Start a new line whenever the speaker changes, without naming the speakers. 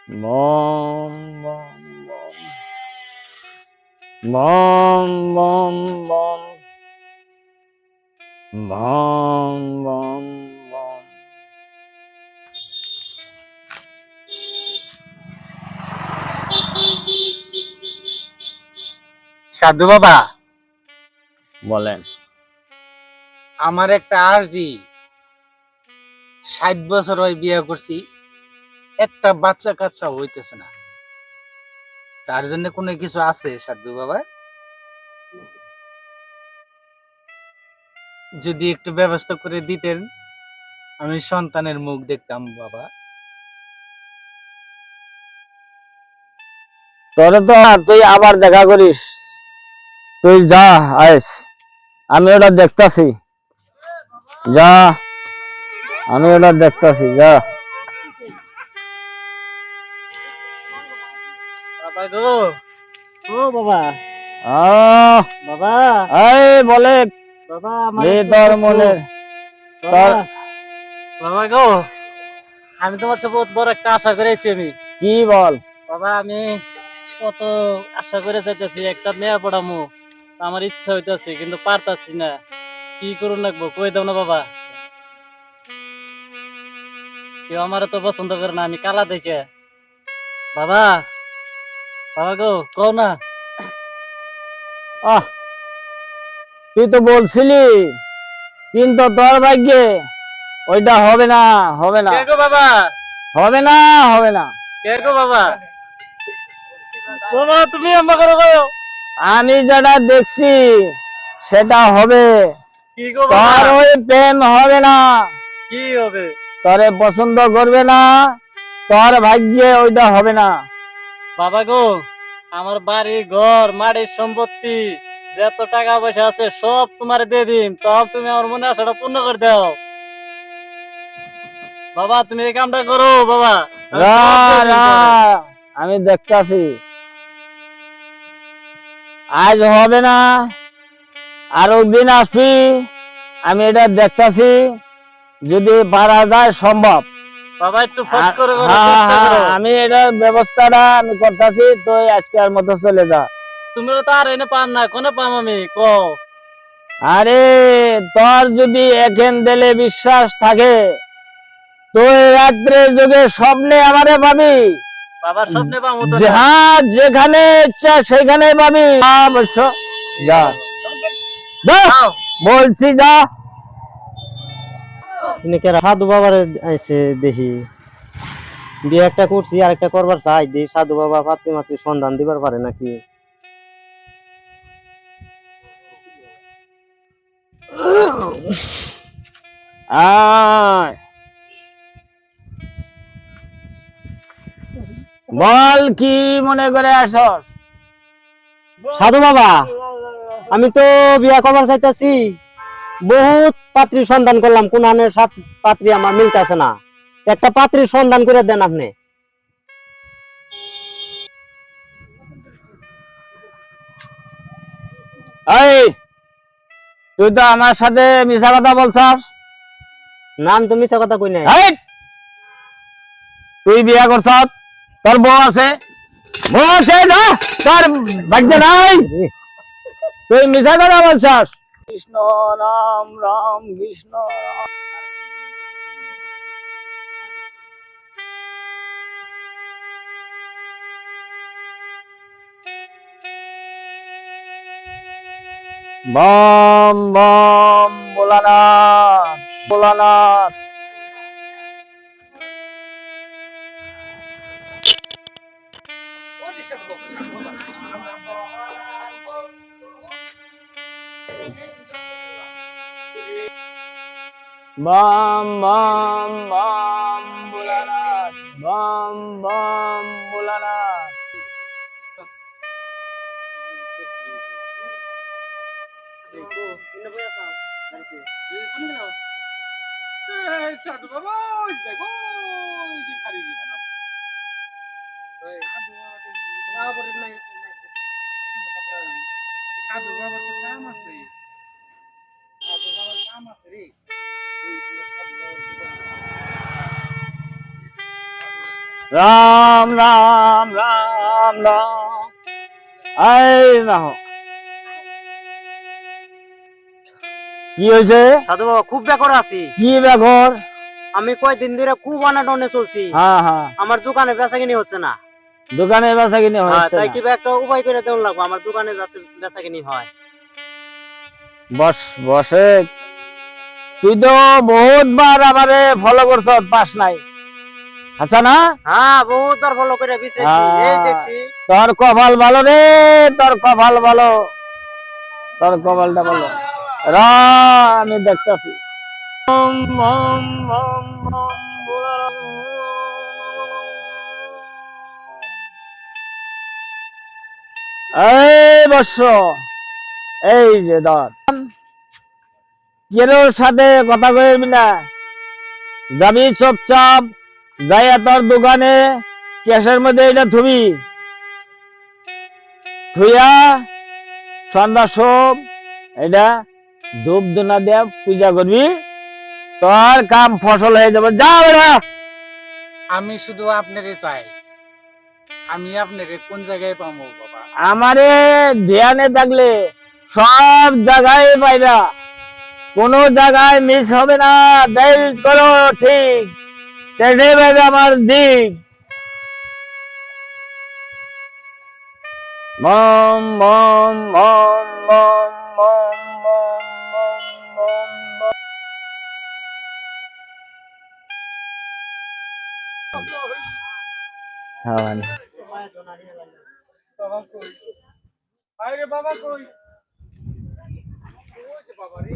Bomb বম বম বম বম বম বম বম বম।
সাধু বাবা,
বলেন।
আমার একটা আরজি। 60 বছর হয় বিয়ে করছি, একটা বাচ্চা কাচ্চা হইতেছে না। তার জন্য কোনো কিছু আছে সাধু বাবা? যদি একটু ব্যবস্থা করে দিতেন, আমি সন্তানের মুখ দেখতাম বাবা।
তোরে তো তুই আবার দেখা করিস, তুই যা আইস, আমি ওটা দেখতাছি। যা, আমি ওটা দেখতাছি, যা।
বাবা গো, ও বাবা,
আহ
বাবা,
এই বলে
বাবা,
তোর মনের তোর
বাবা গো, আমি তোমার তো বহুত বড় একটা আশা করেছি আমি।
কি বল?
বাবা, আমি কত আশা করে যাইতেছি একটা মেয়ে পড়ামু, আমার ইচ্ছা হইতেছে কিন্তু পারতাছি না। কি করুন লাগবো কই দাও না বাবা। কেউ আমার তো পছন্দ করে না, আমি কালা দেখে। বাবা, বাবা গো, কও না।
আহ তুই তো বলছিলি, কিন্তু তোর ভাগ্যে ওইটা হবে না, হবে না,
কে গো বাবা,
হবে না, হবে না।
কে গো বাবা, বাবা তুমি আমাকে কও।
আমি যেটা দেখছি সেটা হবে।
কি গো বাবা,
তোর ওই প্রেম হবে না,
কি হবে?
তোরে পছন্দ করবে না, তোর ভাগ্যে ওইটা হবে না।
বাবা গো, আমার বাড়ি ঘর মাটির সম্পত্তি যত টাকা পয়সা আছে সব তোমার দিয়ে দিম, তখন তুমি আমার মনে আশাটা পূর্ণ করে দাও। বাবা তুমি এই কামটা করো বাবা, আমি
রা,
সব দিয়ে দিম
রা,
তোমারে।
আমি দেখতাছি, আজ হবে না, আরো দিন আসবি, আমি এটা দেখতাছি, যদি পারা যায় সম্ভব।
বাবা একটু ফট করে করো,
হ্যাঁ
চেষ্টা
হ্যাঁ,
করো।
আমি এটা ব্যবস্থাটা আমি করতেছি, তুই আজকের মতো চলে যা।
তুমি তো আর এনে পান না, কোনে পাম আমি কও।
আরে তোর যদি এখন দিলে বিশ্বাস থাকে, তুই রাত্রে যুগে স্বপ্নে আমারে পাবি।
বাবার স্বপ্নে পামু তো না।
হ্যাঁ, যেখানে ইচ্ছা সেখানে পাবি। অবশ্য যা, যা,
যাও।
বলছি যা।
সাধু বাবার আইসে দেখি, বিয়ে একটা করছি আর একটা করবার চাই, দেখি সাধু বাবা পাত্রী মাত্রী সন্ধান দিবার পারে নাকি।
আয়, বল কি মনে করে আসস?
সাধু বাবা, আমি তো বিয়া করবার চাইতেছি, বহুত পাত্রী সন্ধান করলাম, কোন আনের সাত পাত্রী আমার মিলতেছে না, একটা পাত্রীর সন্ধান করে দেন আপনি।
এই, তুই তো আমার সাথে মিছা কথা বলছস।
নাম তো মিছা কথা কই নাই।
এই, তুই বিয়া করছস, তোর বউ আছে, বউ আছে না, তোর ভাগ্যে নাই, তুই মিছা কথা বলছস। কৃষ্ণ রাম রাম কৃষ্ণ রাম। বম বম ভোলানাথ, ভোলানাথ। বম বম বম ভোলানাথ, বম বম ভোলানাথ।
সাধু বাবা, ওই দেখো, ওই যে খালি গেছে। সাধু বাবার তো কাম আছে, সাধু বাবার কাম আছে রে। ওই যে সাধু বাবার
রাম রাম রাম রাম। এই নাও কি হয়েছে?
সাধু বাবা খুব বেকর আছি।
কি ব্যাঘর?
আমি কয়দিন ধরে খুব অনাটনে চলছি।
হ্যাঁ হ্যাঁ,
আমার দোকানে বেচা কিনি হচ্ছে না।
দোকানে বেচা কিনে হচ্ছে
তাই
না।
কি একটা উপায় করে দেওয়া লাগবে আমার দোকানে যাতে বেচা কিনি হয়।
বস বসে, তুই তো বহুত বার আমারে ফলো করছ, পাস নাই, আচ্ছা না?
হ্যাঁ বহুতবার ফলো করে বিছাইছি, এই দেখছি।
তোর কপাল ভালো রে, তোর কপাল ভালো, তোর কপালটা ভালো। রা, আমি দেখতাছি। এই বর্ষ, এই যে ধর, কেরোর সাথে কথা কইবি না, যাবি চুপচাপ যাইয়া তোর দোকানে ক্যাশের মধ্যে এটা থুবি, থুইয়া সন্ধ্যা সব এটা ধূপ ধুনা দিয়ে পূজা করবি, তোর কাম ফসল হয়ে যাবে। যা বেড়া।
আমি শুধু আপনারে চাই, আমি আপনারে কোন জায়গায় পাবো বাবা?
আমারে ধ্যানে থাকলে সব জায়গায় পাইবা, কোনো জায়গায় মিস হবে না। দেল করো ঠিক, সেটাই পাইবে আমার দিক। মম মম মম মম মম মম মম মম। হ্যাঁ,
বাবা কই? আরে বাবা কই? ওই যে বাবা রে।